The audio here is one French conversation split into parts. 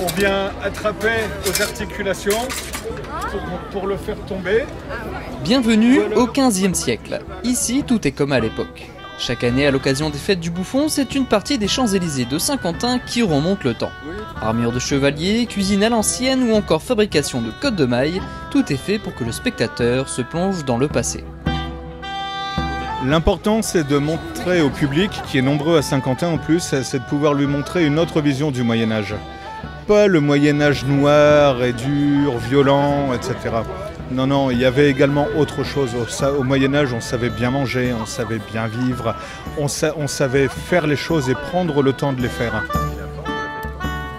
On vient attraper aux articulations pour le faire tomber. Bienvenue au XVe siècle. Ici, tout est comme à l'époque. Chaque année, à l'occasion des fêtes du Bouffon, c'est une partie des Champs-Élysées de Saint-Quentin qui remonte le temps. Armure de chevalier, cuisine à l'ancienne ou encore fabrication de côtes de mailles, tout est fait pour que le spectateur se plonge dans le passé. L'important, c'est de montrer au public, qui est nombreux à Saint-Quentin en plus, c'est de pouvoir lui montrer une autre vision du Moyen-Âge. Pas le Moyen-Âge noir et dur, violent, etc. Non, non, il y avait également autre chose. Au Moyen-Âge, on savait bien manger, on savait bien vivre, on savait faire les choses et prendre le temps de les faire.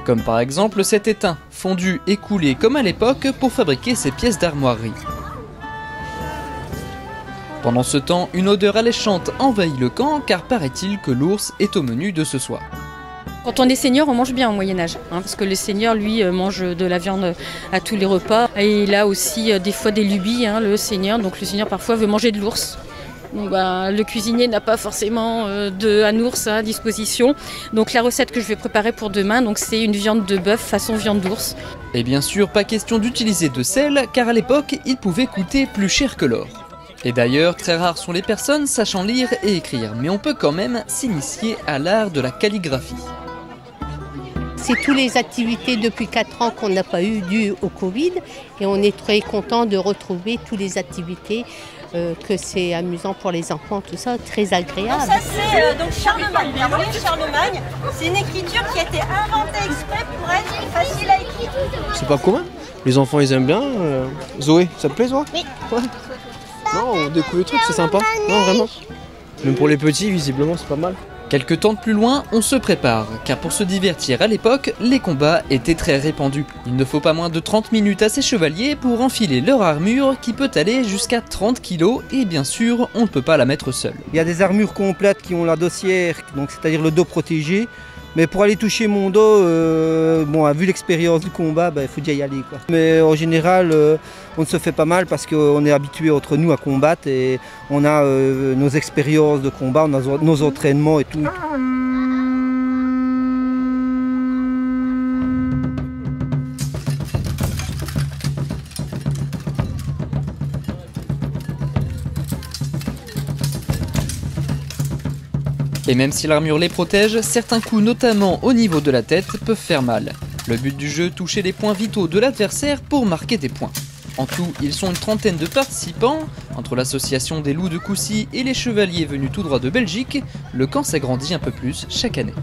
Comme par exemple cet étain, fondu et coulé comme à l'époque pour fabriquer ces pièces d'armoirie. Pendant ce temps, une odeur alléchante envahit le camp car paraît-il que l'ours est au menu de ce soir. Quand on est seigneur, on mange bien au Moyen-Âge, parce que le seigneur, lui, mange de la viande à tous les repas. Et il a aussi des fois des lubies, le seigneur. Donc le seigneur, parfois, veut manger de l'ours. Donc, le cuisinier n'a pas forcément un ours à disposition. Donc la recette que je vais préparer pour demain, c'est une viande de bœuf façon viande d'ours. Et bien sûr, pas question d'utiliser de sel, car à l'époque, il pouvait coûter plus cher que l'or. Et d'ailleurs, très rares sont les personnes sachant lire et écrire, mais on peut quand même s'initier à l'art de la calligraphie. C'est toutes les activités depuis 4 ans qu'on n'a pas eu dues au Covid et on est très content de retrouver toutes les activités, que c'est amusant pour les enfants, tout ça, très agréable. Ça c'est donc Charlemagne, la relique Charlemagne. C'est une écriture qui a été inventée exprès pour être facile à écrire. C'est pas commun, les enfants ils aiment bien. Zoé, ça te plaît Zoé? Oui. Ouais. Non, on découvre le truc, c'est sympa. Non, vraiment. Même pour les petits, visiblement, c'est pas mal. Quelque temps de plus loin, on se prépare, car pour se divertir à l'époque, les combats étaient très répandus. Il ne faut pas moins de 30 minutes à ces chevaliers pour enfiler leur armure qui peut aller jusqu'à 30 kg et bien sûr, on ne peut pas la mettre seule. Il y a des armures complètes qui ont la dossière, donc c'est-à-dire le dos protégé. Mais pour aller toucher mon dos, vu l'expérience du combat, il faut déjà y aller, quoi. Mais en général, on se fait pas mal parce qu'on est habitué entre nous à combattre et on a nos expériences de combat, on a nos entraînements et tout. Et même si l'armure les protège, certains coups, notamment au niveau de la tête, peuvent faire mal. Le but du jeu, toucher les points vitaux de l'adversaire pour marquer des points. En tout, ils sont une trentaine de participants. Entre l'association des loups de Coucy et les chevaliers venus tout droit de Belgique, le camp s'agrandit un peu plus chaque année.